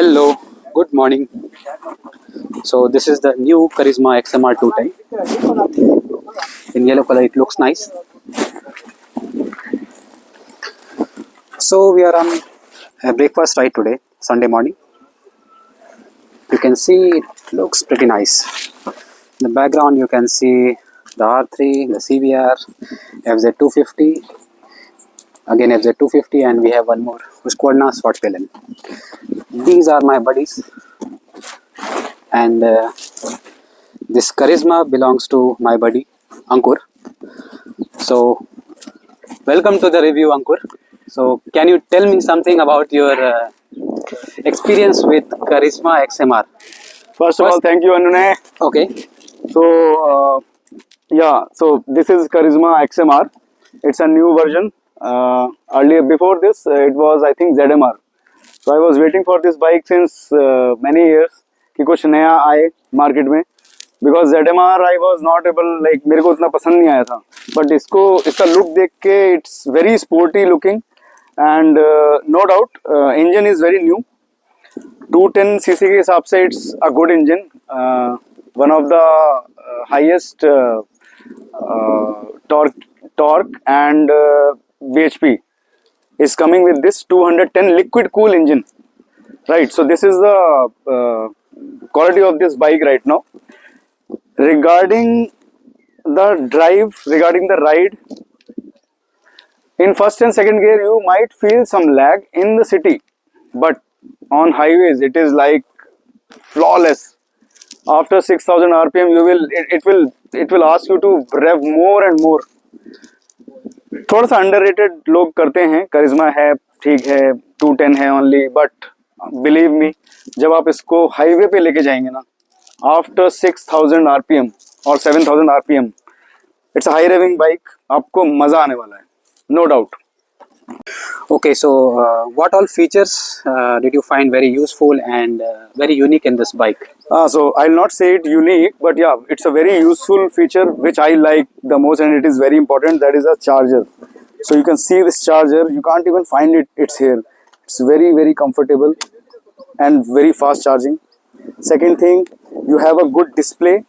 Hello, good morning. So this is the new Charisma XMR 210 in yellow color. It looks nice. So we are on a breakfast ride today, Sunday morning. You can see it looks pretty nice. In the background you can see the R3, the CVR, FZ250, again FZ250, and we have one more Husqvarna Svartpellen. These are my buddies, and this Charisma belongs to my buddy Ankur. So welcome to the review, Ankur. So can you tell me something about your experience with Charisma XMR? First of all, thank you, Anune. Okay. So, so this is Charisma XMR. It's a new version. Earlier, before this, it was, I think, ZMR. So I was waiting for this bike since many years कि कुछ नया आए market में, because ZMR I was not able, like मेरे को उतना पसंद नहीं आया था, but इसका लुक देख के it's very sporty looking, and no doubt engine is very new. 210 cc के हिसाब से it's a good engine, one of the highest torque and bhp is coming with this 210 liquid cool engine, right? So this is the quality of this bike right now. Regarding the drive, regarding the ride, in first and second gear you might feel some lag in the city, but on highways it is like flawless. After 6000 rpm you will it will ask you to rev more and more. थोड़ा सा underrated लोग करते हैं, करिश्मा है ठीक है, 210 है only, but believe me जब आप इसको हाईवे पे लेके जाएंगे ना, आफ्टर 6000 आरपीएम और 7000 RPM, it's high revving bike, आपको मजा आने वाला है, no doubt. Okay, so what all features did you find very useful and very unique in this bike? So I'll not say it unique, but yeah, it's a very useful feature which I like the most, and it is very important. That is a charger. So you can see this charger. You can't even find it. It's here. It's very, very comfortable and very fast charging. Second thing, you have a good display,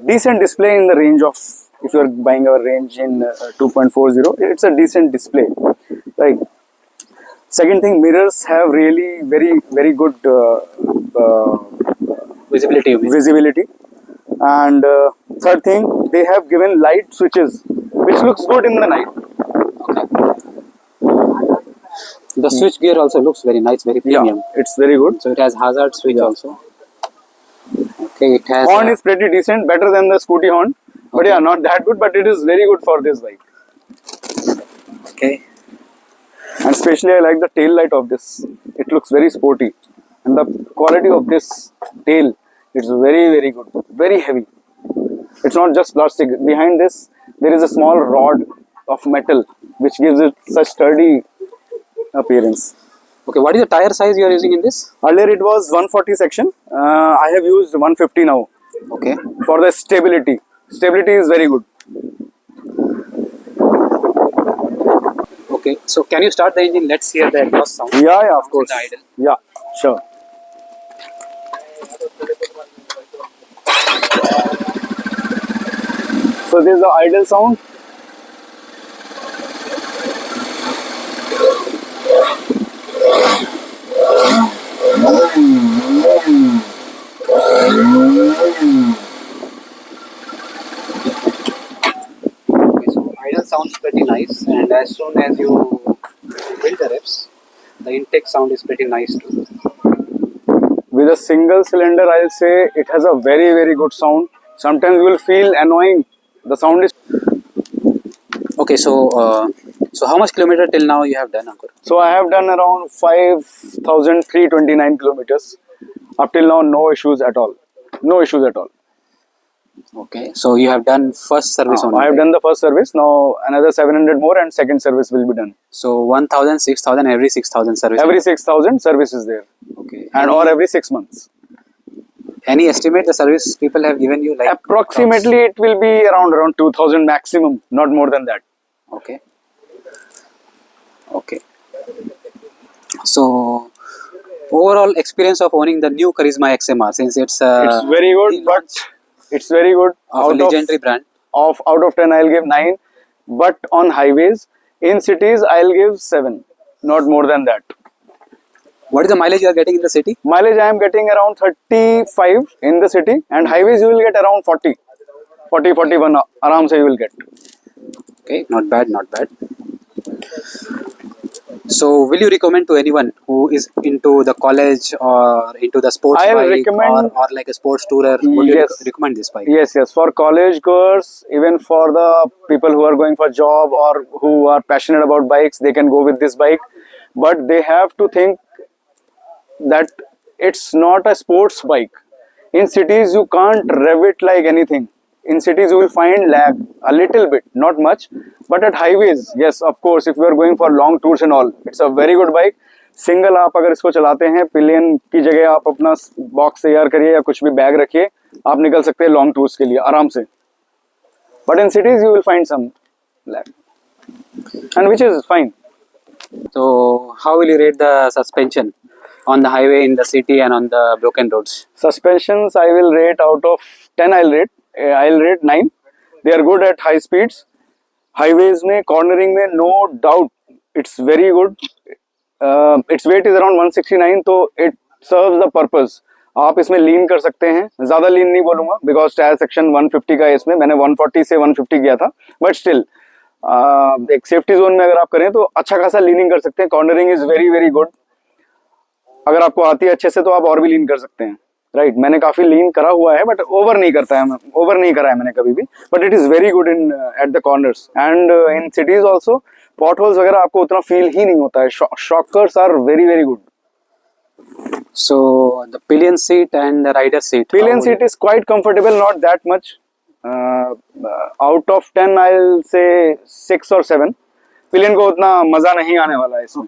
decent display in the range of, if you're buying our range in 2.40, it's a decent display, right? Second thing, mirrors have really very good visibility. And third thing, they have given light switches which looks good in the night. The switch gear also looks very nice, very premium. Yeah, it's very good. So it has hazard switch also. Okay, it has horn is pretty decent, better than the scooty horn, but yeah, not that good, but it is very good for this bike. Okay. And especially I like the tail light of this. It looks very sporty, and the quality of this tail, it's very good, very heavy. It's not just plastic. Behind this there is a small rod of metal which gives it such sturdy appearance. Okay, what is the tire size you are using in this? Earlier it was 140 section. I have used 150 now. Okay. For the stability is very good. Okay, so can you start the engine? Let's hear the exhaust sound. Yeah, of course. Yeah, sure. So this is the idle sound. Idle sounds pretty nice, and as soon as you build the revs, the intake sound is pretty nice too. With a single cylinder, I'll say it has a very good sound. Sometimes you will feel annoying. The sound is okay. So how much kilometer till now you have done, Ankur? So I have done around 5,329 kilometers. Up till now, no issues at all. No issues at all. Okay, so you have done first service only. I have done the first service. Now another 700 more, and second service will be done. So 1,000, 6,000, every 6,000 service. Every 6,000 service is there. Okay. And or every 6 months. Any estimate the service people have given you? Like approximately it will be around 2,000 maximum, not more than that. Okay. Okay. So Overall experience of owning the new Charisma XMR, since it's It's very good, the but launch it's very good. of a legendary brand. Out of 10, I'll give 9. But on highways, in cities, I'll give 7. Not more than that. What is the mileage you are getting in the city? Mileage I am getting around 35 in the city, and highways you will get around 40. 40, 41 aram se you will get. Okay, not bad, not bad. So, will you recommend to anyone who is into the college or into the sports I'll bike recommend- or like a sports tourer? Would you Yes. recommend this bike? Yes, yes. For college goers, even for the people who are going for job or who are passionate about bikes, they can go with this bike. But they have to think that it's not a sports bike. In cities, you can't rev it like anything. In cities, you will find lag a little bit, not much. But at highways, yes, of course, if you are going for long tours and all, it's a very good bike. Single आप अगर इसको चलाते हैं, pillion की जगह आप अपना box तैयार करिए या कुछ भी बैग रखिए, आप निकल सकते हैं लॉन्ग टूर्स के लिए आराम से. But in cities you will find some lag and which is fine. So, how will you rate the suspension on the highway, in the city, and on the broken roads? Suspensions I will rate out of 10. I'll rate 9. They are good at high speeds. Highways में cornering में no doubt it's very good. Its weight is around 169, तो it serves the purpose. आप इसमें लीन कर सकते हैं, ज़्यादा लीन नहीं बोलूँगा बिकॉज टायर सेक्शन 150 का है इसमें. मैंने 140 से 150 किया था, बट स्टिल एक सेफ्टी जोन में अगर आप करें तो अच्छा खासा लीनिंग कर सकते हैं. Cornering is very very good. अगर आपको आती है अच्छे से तो आप और भी लीन कर सकते हैं. राइट, मैंने काफी लीन करा हुआ है बट ओवर नहीं करा है मैंने कभी भी. But it is very good in at the corners and in cities also. Potholes वगैरह आपको उतना फील ही नहीं होता है. Shockers are very very good. So, the pillion seat and the rider seat. Pillion seat is quite comfortable, not that much. Out of 10 I'll say 6 or 7. Pillion को उतना मजा नहीं आने वाला है इसमें.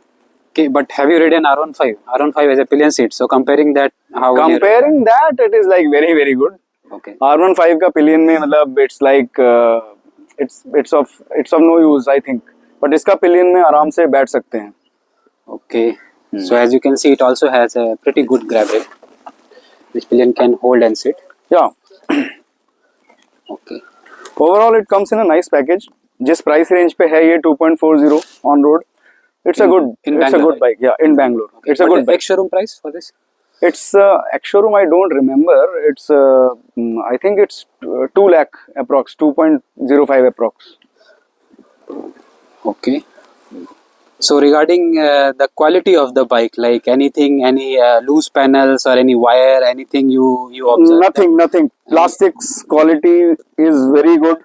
Okay, but have you ridden R15? R15 is a pillion seat. So, comparing that, how will you rate? Comparing that, it is like very very good. Okay. R15 का pillion में मतलब it's like it's of no use I think. But इसका pillion में आराम से बैठ सकते हैं. Okay. So, as you can see, it also has a pretty good grab rate, which pillion can hold and sit. Yeah. Okay. Overall it comes in a nice package. जिस price range पे है ये 2.40 on road. It's a good Bangalore, bike. Yeah, in Bangalore. It's a What good is the bike. ex-showroom price for this? It's ex-showroom I don't remember. It's I think it's 2 lakh approx, 2.05 approx. Okay. So regarding the quality of the bike, like anything, any loose panels or any wire, anything you observe? Nothing. Plastics quality is very good.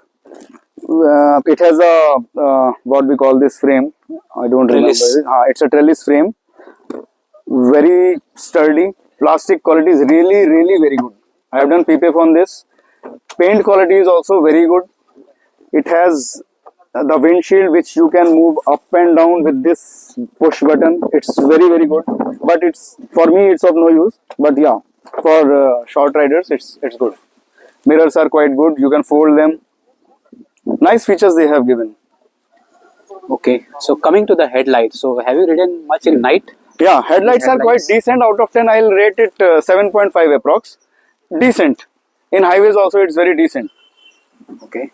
It has a what we call this frame. I don't Trellis. remember. It's a trellis frame. Very sturdy. Plastic quality is really really very good. I have done PPF on this. Paint quality is also very good. It has the windshield which you can move up and down with this push button. It's very very good. But it's for me it's of no use. But yeah, for short riders it's good. Mirrors are quite good. You can fold them. Nice features they have given. Okay. So coming to the headlights. So have you ridden much in night? Yeah, headlights are quite Headlights. decent. Out of 10 I'll rate it 7.5 approx. Decent. In highways also it's very decent. Okay.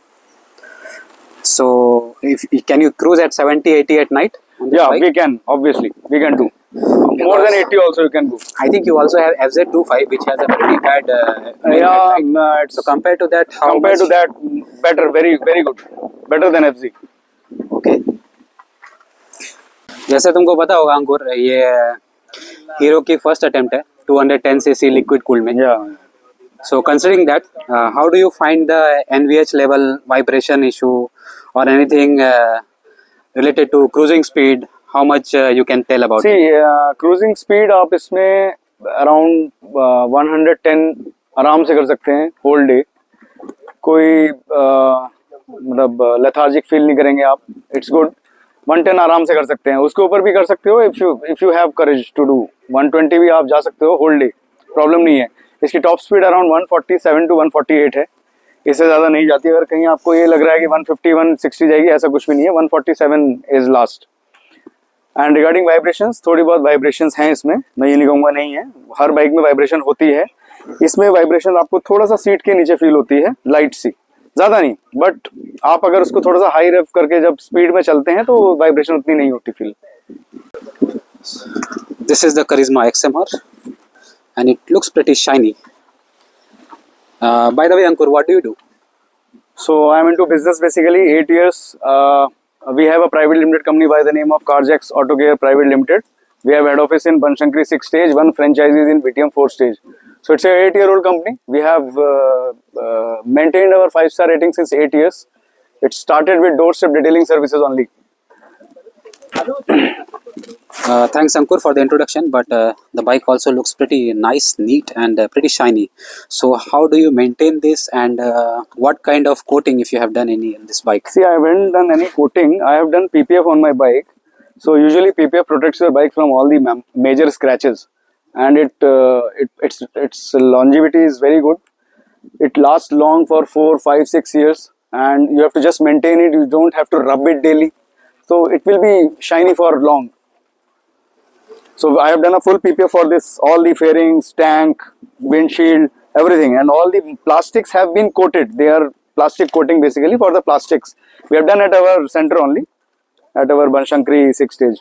So if can you cruise at 70, 80 at night? On this Yeah, bike? we can. Obviously we can do. More than 80 also you can go. I think you also have FZ25, which has a pretty bad main Yeah, headlight. it's So compared to that, how compared much? to that, better, very very good, better than FZ. Okay. जैसे तुमको पता होगा अंकुर, ये hero की first attempt है 210 CC liquid cool में. Yeah. So considering that, how do you find the NVH level vibration issue or anything related to cruising speed? How much you can tell about it? See, cruising speed आप इसमें around 110 आराम से कर सकते हैं whole day. कोई मतलब lethargic feel नहीं करेंगे आप. It's good. 110 आराम से कर सकते हैं. उसके ऊपर भी कर सकते हो if you have courage to do. 120 भी आप जा सकते हो whole day. प्रॉब्लम नहीं है. इसकी टॉप स्पीड अराउंड 147 to 148 है. इससे ज़्यादा नहीं जाती. अगर कहीं आपको ये लग रहा है कि 150 160 जाएगी, ऐसा कुछ भी नहीं है. 147 is last. And regarding vibrations, थोड़ी बहुत वाइब्रेशंस हैं इसमें, मैं ये नहीं कहूँगा नहीं है, हर बाइक में वाइब्रेशन होती है। इसमें वाइब्रेशन आपको थोड़ा सा सीट के नीचे फील होती है, लाइट सी, ज़्यादा नहीं, बट आप अगर उसको थोड़ा सा हाई रेव करके जब स्पीड में चलते हैं तो वाइब्रेशन उतनी नहीं होती feel. This is the Karizma XMR and it looks pretty shiny. By the way, Ankur, what do you do? So I'm into business basically 8 years. We have a private limited company by the name of Carjax Auto Care Private Limited. We have head office in Banshankari 6 stage, one franchise is in BTM 4 stage. So it's a 8-year-old company. We have maintained our 5-star rating since 8 years. It started with doorstep detailing services only. Thanks, Ankur, for the introduction. But the bike also looks pretty nice, neat, and pretty shiny. So, how do you maintain this, and what kind of coating, if you have done any in this bike? See, I haven't done any coating. I have done PPF on my bike. So usually PPF protects your bike from all the major scratches, and its longevity is very good. It lasts long for 4, 5, 6 years, and you have to just maintain it. You don't have to rub it daily, so it will be shiny for long. So I have done a full PPF for this, all the fairings, tank, windshield, everything, and all the plastics have been coated. They are plastic coating basically for the plastics. We have done at our center only, at our Banshankari 6 stage.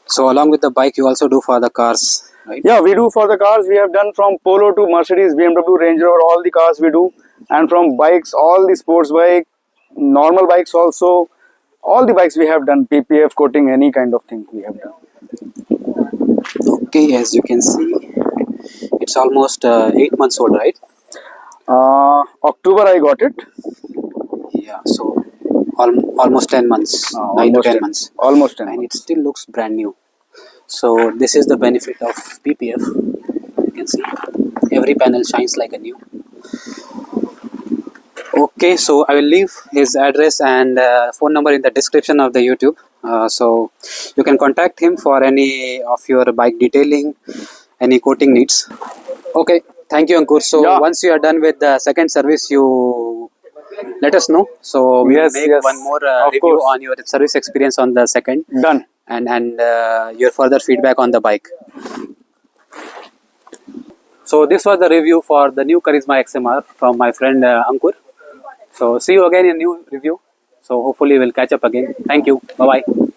So, along with the bike, you also do for the cars, right? Yeah, we do for the cars. We have done from Polo to Mercedes, BMW, Range Rover, all the cars we do. And from bikes, all the sports bike, normal bikes also, all the bikes we have done PPF coating, any kind of thing we have done. Okay, as you can see, it's almost 8 months old, right? October I got it. Yeah, so almost 10 months, 9 to Almost 10 10. months. Almost 10 And it months. still looks brand new. So, this is the benefit of PPF. You can see every panel shines like a new. Okay, so I will leave his address and phone number in the description of the YouTube. So you can contact him for any of your bike detailing, any coating needs. Okay, thank you, Ankur. So Yeah. once you are done with the second service, you let us know. So we will Yes, make yes. one more Of review course. on your service experience on the second, Done. and your further feedback on the bike. So this was the review for the new Karizma XMR from my friend Ankur. So see you again in new review. So hopefully we'll catch up again. Thank you. Bye bye.